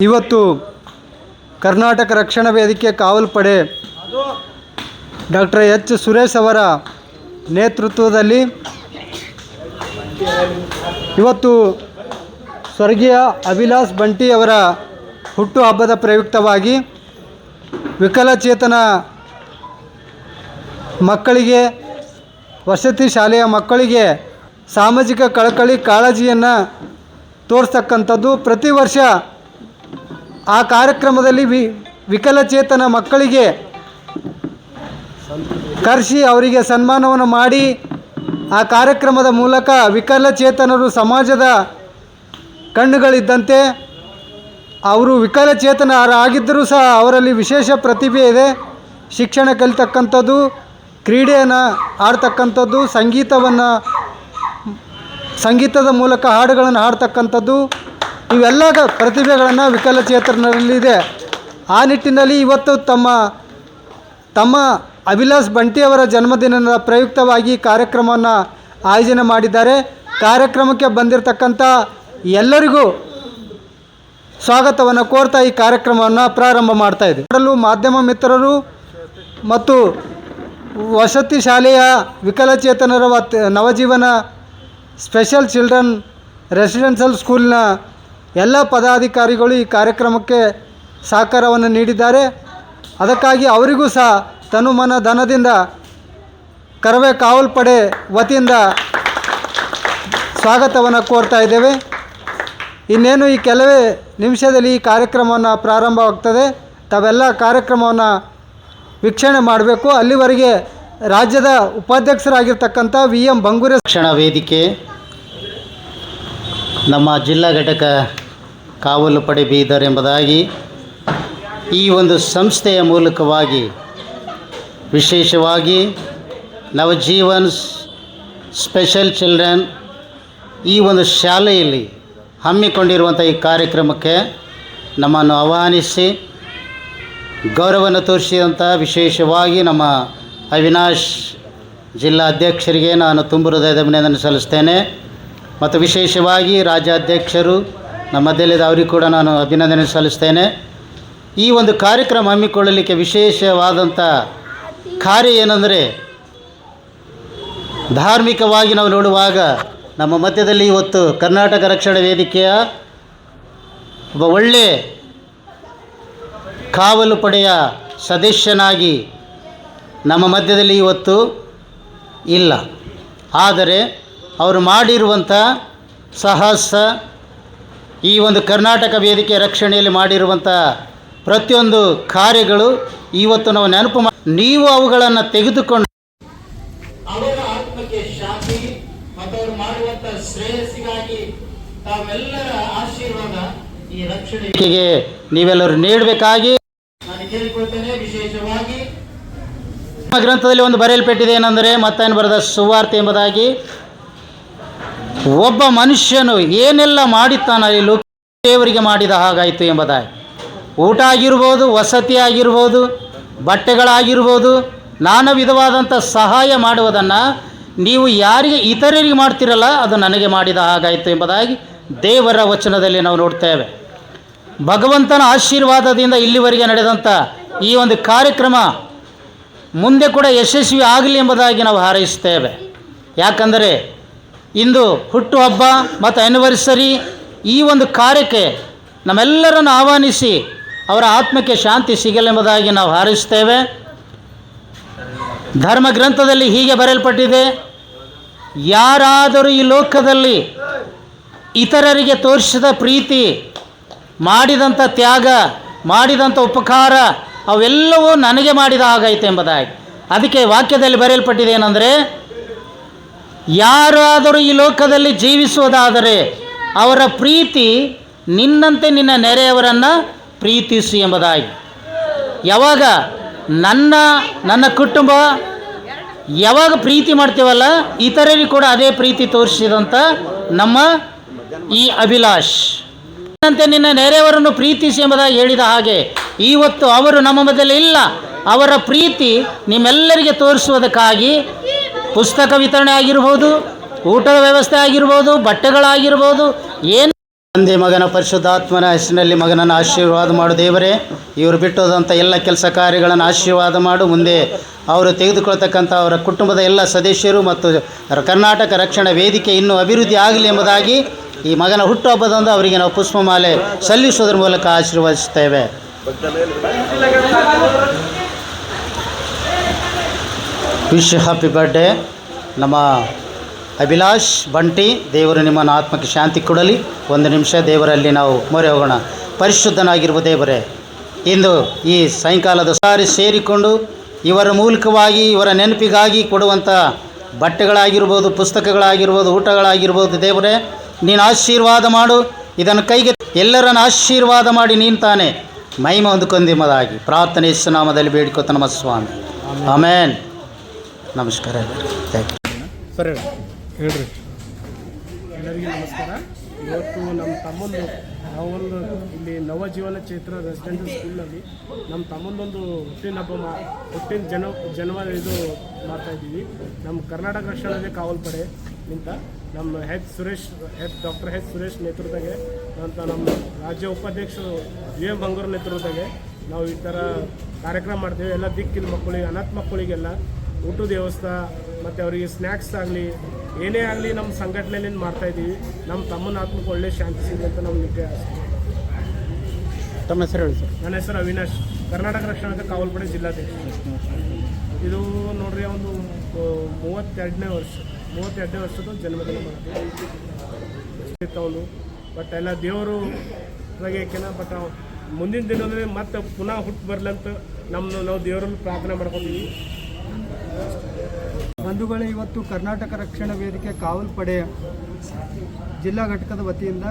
ಇವತ್ತು ಕರ್ನಾಟಕ ರಕ್ಷಣಾ ವೇದಿಕೆ ಕಾವಲು ಪಡೆ ಡಾಕ್ಟರ್ ಎಚ್ ಸುರೇಶ್ ಅವರ ನೇತೃತ್ವದಲ್ಲಿ ಇವತ್ತು ಸ್ವರ್ಗೀಯ ಅಭಿಲಾಷ್ ಬಂಟಿ ಅವರ ಹುಟ್ಟುಹಬ್ಬದ ಪ್ರಯುಕ್ತವಾಗಿ ವಿಕಲಚೇತನ ಮಕ್ಕಳಿಗೆ ವಸತಿ ಶಾಲೆಯ ಮಕ್ಕಳಿಗೆ ಸಾಮಾಜಿಕ ಕಳಕಳಿ ಕಾಳಜಿಯನ್ನು ತೋರಿಸ್ತಕ್ಕಂಥದ್ದು. ಪ್ರತಿ ವರ್ಷ ಆ ಕಾರ್ಯಕ್ರಮದಲ್ಲಿ ವಿಕಲಚೇತನ ಮಕ್ಕಳಿಗೆ ಕರೆಸಿ ಅವರಿಗೆ ಸನ್ಮಾನವನ್ನು ಮಾಡಿ ಆ ಕಾರ್ಯಕ್ರಮದ ಮೂಲಕ ವಿಕಲಚೇತನರು ಸಮಾಜದ ಕಣ್ಣುಗಳಿದ್ದಂತೆ, ಅವರು ವಿಕಲಚೇತನರಾಗಿದ್ದರೂ ಸಹ ಅವರಲ್ಲಿ ವಿಶೇಷ ಪ್ರತಿಭೆ ಇದೆ. ಶಿಕ್ಷಣ ಕಲಿತಕ್ಕಂಥದ್ದು, ಕ್ರೀಡೆಯನ್ನು ಆಡ್ತಕ್ಕಂಥದ್ದು, ಸಂಗೀತದ ಮೂಲಕ ಹಾಡುಗಳನ್ನು ಹಾಡ್ತಕ್ಕಂಥದ್ದು, ಇವೆಲ್ಲ ಪ್ರತಿಭೆಗಳನ್ನು ವಿಕಲಚೇತನರಲ್ಲಿದೆ. ಆ ನಿಟ್ಟಿನಲ್ಲಿ ಇವತ್ತು ತಮ್ಮ ಅಭಿಲಾಷ್ ಬಂಟಿಯವರ ಜನ್ಮದಿನದ ಪ್ರಯುಕ್ತವಾಗಿ ಕಾರ್ಯಕ್ರಮವನ್ನು ಆಯೋಜನೆ ಮಾಡಿದ್ದಾರೆ. ಕಾರ್ಯಕ್ರಮಕ್ಕೆ ಬಂದಿರತಕ್ಕಂಥ ಎಲ್ಲರಿಗೂ ಸ್ವಾಗತವನ್ನು ಕೋರ್ತಾ ಈ ಕಾರ್ಯಕ್ರಮವನ್ನು ಪ್ರಾರಂಭ ಮಾಡ್ತಾಯಿದೆ. ಮಾಡಲು ಮಾಧ್ಯಮ ಮಿತ್ರರು ಮತ್ತು ವಸತಿ ಶಾಲೆಯ ವಿಕಲಚೇತನರ ನವಜೀವನ ಸ್ಪೆಷಲ್ ಚಿಲ್ಡ್ರನ್ ರೆಸಿಡೆನ್ಷಿಯಲ್ ಸ್ಕೂಲ್ನ ಎಲ್ಲ ಪದಾಧಿಕಾರಿಗಳು ಈ ಕಾರ್ಯಕ್ರಮಕ್ಕೆ ಸಹಕಾರವನ್ನು ನೀಡಿದ್ದಾರೆ. ಅದಕ್ಕಾಗಿ ಅವರಿಗೂ ಸಹ ತನುಮನ ಧನದಿಂದ ಕರವೇ ಕಾವಲು ಪಡೆ ವತಿಯಿಂದ ಸ್ವಾಗತವನ್ನು ಕೋರ್ತಾ ಇದ್ದೇವೆ. ಇನ್ನೇನು ಈ ಕೆಲವೇ ನಿಮಿಷದಲ್ಲಿ ಈ ಕಾರ್ಯಕ್ರಮವನ್ನು ಪ್ರಾರಂಭವಾಗ್ತದೆ. ತಾವೆಲ್ಲ ಕಾರ್ಯಕ್ರಮವನ್ನು ವೀಕ್ಷಣೆ ಮಾಡಬೇಕು. ಅಲ್ಲಿವರೆಗೆ ರಾಜ್ಯದ ಉಪಾಧ್ಯಕ್ಷರಾಗಿರ್ತಕ್ಕಂಥ VM ಬಂಗೂರೆ ರಕ್ಷಣಾ ವೇದಿಕೆ ನಮ್ಮ ಜಿಲ್ಲಾ ಘಟಕ ಕಾವಲು ಪಡೆ ಬೀದರ್ ಎಂಬುದಾಗಿ ಈ ಒಂದು ಸಂಸ್ಥೆಯ ಮೂಲಕವಾಗಿ ವಿಶೇಷವಾಗಿ ನವಜೀವನ್ ಸ್ಪೆಷಲ್ ಚಿಲ್ಡ್ರನ್ ಈ ಒಂದು ಶಾಲೆಯಲ್ಲಿ ಹಮ್ಮಿಕೊಂಡಿರುವಂಥ ಈ ಕಾರ್ಯಕ್ರಮಕ್ಕೆ ನಮ್ಮನ್ನು ಆಹ್ವಾನಿಸಿ ಗೌರವವನ್ನು ತೋರಿಸಿದಂಥ ವಿಶೇಷವಾಗಿ ನಮ್ಮ ಅವಿನಾಶ್ ಜಿಲ್ಲಾ ಅಧ್ಯಕ್ಷರಿಗೆ ನಾನು ತುಂಬ ಹೃದಯದ ಅಭಿನಂದನೆ ಸಲ್ಲಿಸ್ತೇನೆ. ಮತ್ತು ವಿಶೇಷವಾಗಿ ರಾಜ್ಯಾಧ್ಯಕ್ಷರು ನಮ್ಮ ಮಧ್ಯಲ್ಲಿದ್ದ ಅವರಿಗೆ ಕೂಡ ನಾನು ಅಭಿನಂದನೆ ಸಲ್ಲಿಸ್ತೇನೆ. ಈ ಒಂದು ಕಾರ್ಯಕ್ರಮ ಹಮ್ಮಿಕೊಳ್ಳಲಿಕ್ಕೆ ವಿಶೇಷವಾದಂಥ ಕಾರ್ಯ ಏನೆಂದರೆ, ಧಾರ್ಮಿಕವಾಗಿ ನಾವು ನೋಡುವಾಗ ನಮ್ಮ ಮಧ್ಯದಲ್ಲಿ ಇವತ್ತು ಕರ್ನಾಟಕ ರಕ್ಷಣಾ ವೇದಿಕೆಯ ಒಬ್ಬ ಒಳ್ಳೆ ಕಾವಲು ಪಡೆಯ ಸದಸ್ಯನಾಗಿ ನಮ್ಮ ಮಧ್ಯದಲ್ಲಿ ಇವತ್ತು ಇಲ್ಲ. ಆದರೆ ಅವರು ಮಾಡಿರುವಂಥ ಸಾಹಸ, ಈ ಒಂದು ಕರ್ನಾಟಕ ವೇದಿಕೆ ರಕ್ಷಣೆಯಲ್ಲಿ ಮಾಡಿರುವಂಥ ಪ್ರತಿಯೊಂದು ಕಾರ್ಯಗಳು ಇವತ್ತು ನಾವು ನೆನಪು ನೀವು ಅವುಗಳನ್ನು ತೆಗೆದುಕೊಂಡು ಅವರ ಆತ್ಮಕ್ಕೆ ಶಾಂತಿ ಮತ್ತು ಅವರು ಮಾಡುವಂಥ ಶ್ರೇಯಸ್ಸಿಗಾಗಿ ತಾವೆಲ್ಲರ ಆಶೀರ್ವಾದ ಈ ರಕ್ಷಣೆಗೆ ನೀವೆಲ್ಲರೂ ನೀಡಬೇಕಾಗಿ ನಾನು ಕೇಳಿಕೊಳ್ತೇನೆ. ವಿಶೇಷವಾಗಿ ಗ್ರಂಥದಲ್ಲಿ ಒಂದು ಬರೆಯಲ್ಪಟ್ಟಿದೆ ಏನೆಂದರೆ, ಮತ್ತಾಯನು ಬರೆದ ಸುವಾರ್ತೆ ಎಂಬುದಾಗಿ, ಒಬ್ಬ ಮನುಷ್ಯನು ಏನೆಲ್ಲ ಮಾಡಿದ್ದಾನಲ್ಲಿ ಲೋಕ ದೇವರಿಗೆ ಮಾಡಿದ ಹಾಗಾಯಿತು ಎಂಬುದಾಗಿ. ಊಟ ಆಗಿರ್ಬೋದು, ವಸತಿ ಆಗಿರ್ಬೋದು, ಬಟ್ಟೆಗಳಾಗಿರ್ಬೋದು, ನಾನಾ ವಿಧವಾದಂಥ ಸಹಾಯ ಮಾಡುವುದನ್ನು ನೀವು ಯಾರಿಗೆ ಇತರರಿಗೆ ಮಾಡ್ತಿರಲ್ಲ ಅದು ನನಗೆ ಮಾಡಿದ ಹಾಗಾಯಿತು ಎಂಬುದಾಗಿ ದೇವರ ವಚನದಲ್ಲಿ ನಾವು ನೋಡ್ತೇವೆ. ಭಗವಂತನ ಆಶೀರ್ವಾದದಿಂದ ಇಲ್ಲಿವರೆಗೆ ನಡೆದಂಥ ಈ ಒಂದು ಕಾರ್ಯಕ್ರಮ ಮುಂದೆ ಕೂಡ ಯಶಸ್ವಿ ಆಗಲಿ ಎಂಬುದಾಗಿ ನಾವು ಹಾರೈಸ್ತೇವೆ. ಯಾಕಂದರೆ ಇಂದು ಹುಟ್ಟುಹಬ್ಬ ಮತ್ತು ಆ್ಯನಿವರ್ಸರಿ ಈ ಒಂದು ಕಾರ್ಯಕ್ಕೆ ನಮ್ಮೆಲ್ಲರನ್ನು ಆಹ್ವಾನಿಸಿ ಅವರ ಆತ್ಮಕ್ಕೆ ಶಾಂತಿ ಸಿಗಲೆಂಬುದಾಗಿ ನಾವು ಹಾರೈಸ್ತೇವೆ. ಧರ್ಮ ಗ್ರಂಥದಲ್ಲಿ ಹೀಗೆ ಬರೆಯಲ್ಪಟ್ಟಿದೆ, ಯಾರಾದರೂ ಈ ಲೋಕದಲ್ಲಿ ಇತರರಿಗೆ ತೋರಿಸಿದ ಪ್ರೀತಿ, ಮಾಡಿದಂಥ ತ್ಯಾಗ, ಮಾಡಿದಂಥ ಉಪಕಾರ ಅವೆಲ್ಲವೂ ನನಗೆ ಮಾಡಿದ ಹಾಗಾಯಿತು ಎಂಬುದಾಗಿ. ಅದಕ್ಕೆ ವಾಕ್ಯದಲ್ಲಿ ಬರೆಯಲ್ಪಟ್ಟಿದೆ ಏನೆಂದರೆ, ಯಾರಾದರೂ ಈ ಲೋಕದಲ್ಲಿ ಜೀವಿಸುವುದಾದರೆ ಅವರ ಪ್ರೀತಿ ನಿನ್ನಂತೆ ನಿನ್ನ ನೆರೆಯವರನ್ನು ಪ್ರೀತಿಸು ಎಂಬುದಾಗಿ. ಯಾವಾಗ ನನ್ನ ಕುಟುಂಬ ಯಾವಾಗ ಪ್ರೀತಿ ಮಾಡ್ತೀವಲ್ಲ, ಇತರರಿಗೆ ಕೂಡ ಅದೇ ಪ್ರೀತಿ ತೋರಿಸಿದಂಥ ನಮ್ಮ ಈ ಅಭಿಲಾಷ್ ನಿನ್ನಂತೆ ನಿನ್ನ ನೆರೆಯವರನ್ನು ಪ್ರೀತಿಸಿ ಎಂಬುದಾಗಿ ಹೇಳಿದ ಹಾಗೆ ಇವತ್ತು ಅವರು ನಮ್ಮ ಮಧ್ಯದಲ್ಲಿ ಇಲ್ಲ. ಅವರ ಪ್ರೀತಿ ನಿಮ್ಮೆಲ್ಲರಿಗೆ ತೋರಿಸುವುದಕ್ಕಾಗಿ ಪುಸ್ತಕ ವಿತರಣೆ ಆಗಿರ್ಬೋದು, ಊಟದ ವ್ಯವಸ್ಥೆ ಆಗಿರ್ಬೋದು, ಬಟ್ಟೆಗಳಾಗಿರ್ಬೋದು, ಏನು ತಂದೆ ಮಗನ ಪರಿಶುದ್ಧಾತ್ಮನ ಹೆಸರಿನಲ್ಲಿ ಮಗನನ್ನು ಆಶೀರ್ವಾದ ಮಾಡು ದೇವರೇ. ಇವರು ಬಿಟ್ಟೋದಂಥ ಎಲ್ಲ ಕೆಲಸ ಕಾರ್ಯಗಳನ್ನು ಆಶೀರ್ವಾದ ಮಾಡು. ಮುಂದೆ ಅವರು ತೆಗೆದುಕೊಳ್ತಕ್ಕಂಥ ಅವರ ಕುಟುಂಬದ ಎಲ್ಲ ಸದಸ್ಯರು ಮತ್ತು ಕರ್ನಾಟಕ ರಕ್ಷಣಾ ವೇದಿಕೆ ಇನ್ನೂ ಅಭಿವೃದ್ಧಿ ಆಗಲಿ ಎಂಬುದಾಗಿ ಈ ಮಗನ ಹುಟ್ಟುಹಬ್ಬದಂದು ಅವರಿಗೆ ನಾವು ಪುಷ್ಪಮಾಲೆ ಸಲ್ಲಿಸುವುದರ ಮೂಲಕ ಆಶೀರ್ವದಿಸ್ತೇವೆ. ವಿಶ್ ಹ್ಯಾಪಿ ಬರ್ಡೇ ನಮ್ಮ ಅಭಿಲಾಷ್ ಬಂಟಿ. ದೇವರು ನಿಮ್ಮನ್ನು ಆತ್ಮಕ್ಕೆ ಶಾಂತಿ ಕೊಡಲಿ. ಒಂದು ನಿಮಿಷ ದೇವರಲ್ಲಿ ನಾವು ಮೊರೆ ಹೋಗೋಣ. ಪರಿಶುದ್ಧನಾಗಿರುವ ದೇವರೇ, ಇಂದು ಈ ಸಾಯಂಕಾಲದ ಸಾರಿ ಸೇರಿಕೊಂಡು ಇವರ ಮೂಲಕವಾಗಿ ಇವರ ನೆನಪಿಗಾಗಿ ಕೊಡುವಂಥ ಬಟ್ಟೆಗಳಾಗಿರ್ಬೋದು, ಪುಸ್ತಕಗಳಾಗಿರ್ಬೋದು, ಊಟಗಳಾಗಿರ್ಬೋದು ದೇವರೇ, ನೀನು ಆಶೀರ್ವಾದ ಮಾಡು. ಇದನ್ನು ಕೈಗೆ ಎಲ್ಲರನ್ನು ಆಶೀರ್ವಾದ ಮಾಡಿ ನೀನು ತಾನೇ ಮಹಿಮೆ ಹೊಂದಿಕೊಂಡೆಂಬುದಾಗಿ ಪ್ರಾರ್ಥನೆ ಯೇಸು ನಾಮದಲ್ಲಿ ಬೇಡಿಕೊತ ನಮ್ಮ ಸ್ವಾಮಿ, ಆಮೇನ್. ನಮಸ್ಕಾರ. Thank you. ಸರಿ ಹೇಳ್ರಿ. ಎಲ್ಲರಿಗೂ ನಮಸ್ಕಾರ. ಇವತ್ತು ನಮ್ಮ ತಮ್ಮಂದು ನಾವೊಂದು ಇಲ್ಲಿ ನವಜೀವನ ಚೈತ್ರ ರೆಸಿಡೆನ್ಷಿಯಲ್ ಸ್ಕೂಲ್ನಲ್ಲಿ ನಮ್ಮ ತಮ್ಮಂದೊಂದು ಹುಟ್ಟಿನ ಜನ್ಮ ಇದು ಮಾಡ್ತಾಯಿದ್ದೀವಿ. ನಮ್ಮ ಕರ್ನಾಟಕ ರಕ್ಷಣಾ ಕಾವಲ್ಪಡೆ ನಿಂತ ನಮ್ಮ ಡಾಕ್ಟರ್ ಎಚ್ ಸುರೇಶ್ ನೇತೃತ್ವದಾಗೆ ಅಂತ ನಮ್ಮ ರಾಜ್ಯ ಉಪಾಧ್ಯಕ್ಷರು VM ಬಂಗೂರು ನೇತೃತ್ವದಾಗೆ ನಾವು ಈ ಥರ ಕಾರ್ಯಕ್ರಮ ಮಾಡ್ತೀವಿ. ಎಲ್ಲ ದಿಕ್ಕಿನ ಮಕ್ಕಳಿಗೆ, ಅನಾಥ ಮಕ್ಕಳಿಗೆಲ್ಲ ಊಟದ ವ್ಯವಸ್ಥೆ ಮತ್ತು ಅವರಿಗೆ ಸ್ನ್ಯಾಕ್ಸ್ ಆಗಲಿ ಏನೇ ಆಗಲಿ ನಮ್ಮ ಸಂಘಟನೆಯಿಂದ ಮಾಡ್ತಾಯಿದ್ದೀವಿ. ನಮ್ಮ ತಮ್ಮನ ಆತ್ಮಕ್ಕೆ ಒಳ್ಳೆ ಶಾಂತಿ ಸಿಗಲಿ ಅಂತ ನಮ್ಮ ನಿಟ್ಟೆ ಆಸೆ. ತಮ್ಮ ಹೆಸರು ಹೇಳಿ ಸರ್. ನನ್ನ ಹೆಸರು ಅವಿನಾಶ್, ಕರ್ನಾಟಕ ರಕ್ಷಣಾ ಕಾವಲ್ಪಡೆ ಜಿಲ್ಲಾಧ್ಯಕ್ಷ. ಇದು ನೋಡ್ರಿ ಒಂದು 32ನೇ ವರ್ಷದ ಜನ್ಮದಿನ ಮಾಡ್ತೀವಿ ಅವನು. ಬಟ್ ಎಲ್ಲ ದೇವರು ಬಗೆಕೆನ. ಬಟ್ ಮುಂದಿನ ದಿನದಲ್ಲಿ ಮತ್ತೆ ಪುನಃ ಹುಟ್ಟು ಬರಲಂತ ನಾವು ದೇವರಲ್ಲಿ ಪ್ರಾರ್ಥನೆ ಮಾಡ್ಕೊತೀವಿ. ಬಂಧುಗಳೇ, ಇವತ್ತು ಕರ್ನಾಟಕ ರಕ್ಷಣಾ ವೇದಿಕೆ ಕಾವಲ್ಪಡೆಯ ಜಿಲ್ಲಾ ಘಟಕದ ವತಿಯಿಂದ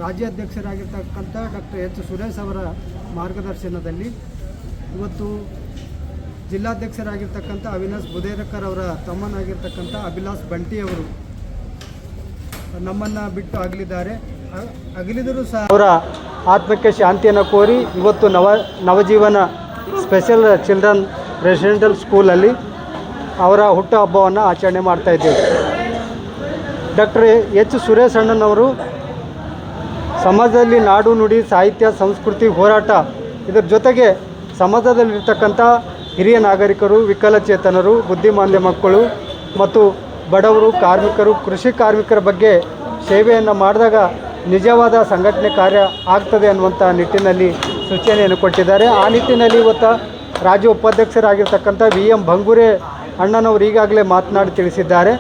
ರಾಜ್ಯಾಧ್ಯಕ್ಷರಾಗಿರ್ತಕ್ಕಂಥ ಡಾಕ್ಟರ್ ಎಚ್ ಸುರೇಶ್ ಅವರ ಮಾರ್ಗದರ್ಶನದಲ್ಲಿ ಇವತ್ತು ಜಿಲ್ಲಾಧ್ಯಕ್ಷರಾಗಿರ್ತಕ್ಕಂಥ ಅವಿನಾಶ್ ಬುದೇರಕರ್ ಅವರ ತಮ್ಮನಾಗಿರ್ತಕ್ಕಂಥ ಅಭಿಲಾಷ್ ಬಂಟಿ ಅವರು ನಮ್ಮನ್ನು ಬಿಟ್ಟು ಅಗಲಿದರೂ ಸಹ ಅವರ ಆತ್ಮಕ್ಕೆ ಶಾಂತಿಯನ್ನು ಕೋರಿ ಇವತ್ತು ನವಜೀವನ ಸ್ಪೆಷಲ್ ಚಿಲ್ಡ್ರನ್ ರೆಸಿಡೆನ್ಷಿಯಲ್ ಸ್ಕೂಲಲ್ಲಿ ಅವರ ಹುಟ್ಟುಹಬ್ಬವನ್ನು ಆಚರಣೆ ಮಾಡ್ತಾಯಿದ್ದೇವೆ. ಡಾಕ್ಟರ್ ಎಚ್ ಸುರೇಶ್ ಅಣ್ಣನವರು ಸಮಾಜದಲ್ಲಿ ನಾಡು ನುಡಿ ಸಾಹಿತ್ಯ ಸಂಸ್ಕೃತಿ ಹೋರಾಟ, ಇದರ ಜೊತೆಗೆ ಸಮಾಜದಲ್ಲಿರ್ತಕ್ಕಂಥ ಹಿರಿಯ ನಾಗರಿಕರು, ವಿಕಲಚೇತನರು, ಬುದ್ಧಿಮಾಂದ್ಯ ಮಕ್ಕಳು ಮತ್ತು ಬಡವರು, ಕಾರ್ಮಿಕರು, ಕೃಷಿ ಕಾರ್ಮಿಕರ ಬಗ್ಗೆ ಸೇವೆಯನ್ನು ಮಾಡಿದಾಗ ನಿಜವಾದ ಸಂಘಟನೆ ಕಾರ್ಯ ಆಗ್ತದೆ ಅನ್ನುವಂಥ ನಿಟ್ಟಿನಲ್ಲಿ ಸೂಚನೆಯನ್ನು ಕೊಟ್ಟಿದ್ದಾರೆ. ಆ ನಿಟ್ಟಿನಲ್ಲಿ ಇವತ್ತು ರಾಜ್ಯ ಉಪಾಧ್ಯಕ್ಷರಾಗಿರ್ತಕ್ಕಂಥ VM ಬಂಗೂರೆ ಅಣ್ಣನವರು ಈಗಾಗಲೇ ಮಾತನಾಡಿ ತಿಳಿಸಿದ್ದಾರೆ.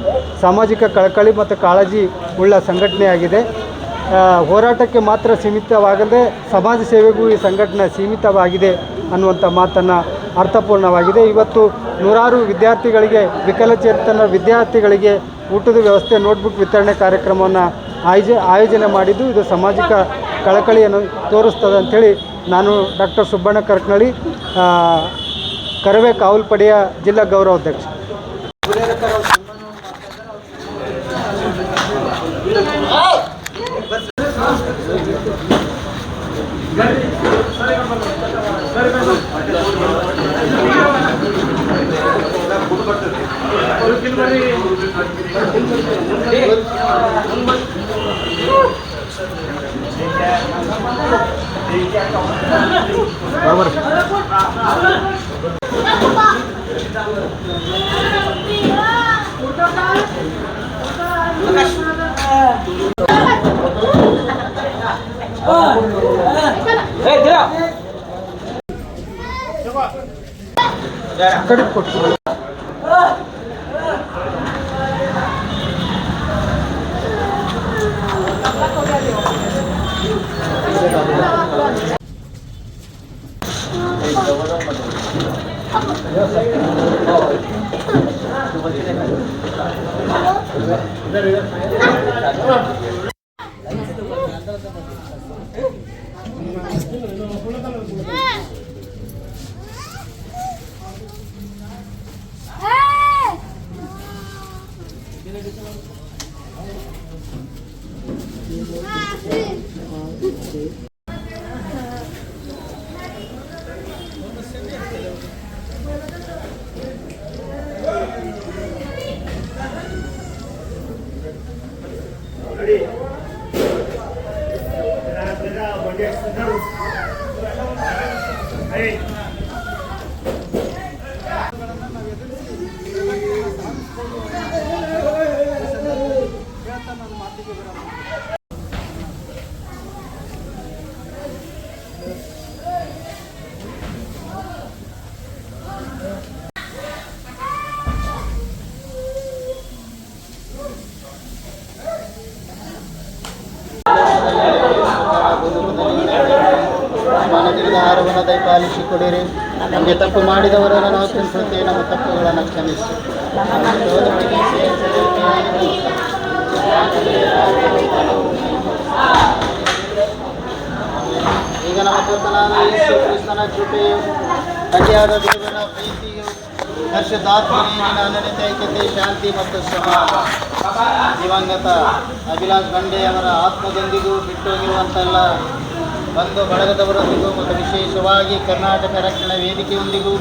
ಸಾಮಾಜಿಕ ಕಳಕಳಿ ಮತ್ತು ಕಾಳಜಿ ಉಳ್ಳ ಸಂಘಟನೆಯಾಗಿದೆ. ಹೋರಾಟಕ್ಕೆ ಮಾತ್ರ ಸೀಮಿತವಾಗದೆ ಸಮಾಜ ಸೇವೆಗೂ ಈ ಸಂಘಟನೆ ಸೀಮಿತವಾಗಿದೆ ಅನ್ನುವಂಥ ಮಾತನ್ನು ಅರ್ಥಪೂರ್ಣವಾಗಿದೆ. ಇವತ್ತು ನೂರಾರು ವಿದ್ಯಾರ್ಥಿಗಳಿಗೆ, ವಿಕಲಚೇತನ ವಿದ್ಯಾರ್ಥಿಗಳಿಗೆ ಊಟದ ವ್ಯವಸ್ಥೆ, ನೋಟ್ಬುಕ್ ವಿತರಣೆ ಕಾರ್ಯಕ್ರಮವನ್ನು ಆಯೋಜನೆ ಮಾಡಿದ್ದು ಇದು ಸಾಮಾಜಿಕ ಕಳಕಳಿಯನ್ನು ತೋರಿಸ್ತದೆ ಅಂಥೇಳಿ ನಾನು ಡಾಕ್ಟರ್ ಸುಬ್ಬಣ್ಣ ಕರ್ಕನಳ್ಳಿ, ಕರವೇ ಕಾವಲ್ಪಡೆಯ ಜಿಲ್ಲಾ ಗೌರವಾಧ್ಯಕ್ಷ. ಕಡೆ ಕೊಟ್ಟು ಮನದಿಂದ ಆಹಾರವನ್ನು ದಯಪಾಲಿಸಿ ಕೊಡಿರಿ. ನಮಗೆ ತಪ್ಪು ಮಾಡಿದವರನ್ನು ನಾವು ಕ್ಷಮಿಸುತ್ತೇವೆ, ನಮ್ಮ ತಪ್ಪುಗಳನ್ನು ಕ್ಷಮಿಸಿ. ಈಗ ನಮ್ಮ ಕರ್ತನಾದ ಯೇಸು ಕ್ರಿಸ್ತನ ಕೃಪೆಯು, ತಂದೆಯಾದ ದೇವರ ಪ್ರೀತಿಯು, ಪರಿಶುದ್ಧಾತ್ಮನೇ ಅನನ್ಯತೆ, ಐಕ್ಯತೆ, ಶಾಂತಿ ಮತ್ತು ದಿವಂಗತ ಅಭಿಲಾಷ್ ಗಂಡೆ ಅವರ ಆತ್ಮದೊಂದಿಗೂ ಬಿಟ್ಟೋಗಿರುವಂತೆಲ್ಲ ಬಂಧು ಬಳಗದವರೊಂದಿಗೂ ಮತ್ತು ವಿಶೇಷವಾಗಿ ಕರ್ನಾಟಕ ರಕ್ಷಣಾ ವೇದಿಕೆಯೊಂದಿಗೂ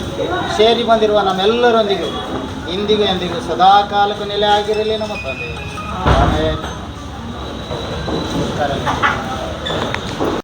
ಸೇರಿ ಬಂದಿರುವ ನಮ್ಮೆಲ್ಲರೊಂದಿಗೂ ಇಂದಿಗೂ ಎಂದಿಗೂ ಸದಾ ಕಾಲಕ್ಕೂ ನೆಲೆ ಆಗಿರಲಿ ನಮ್ಮ ತಂದೆ. ಆಮೇಲೆ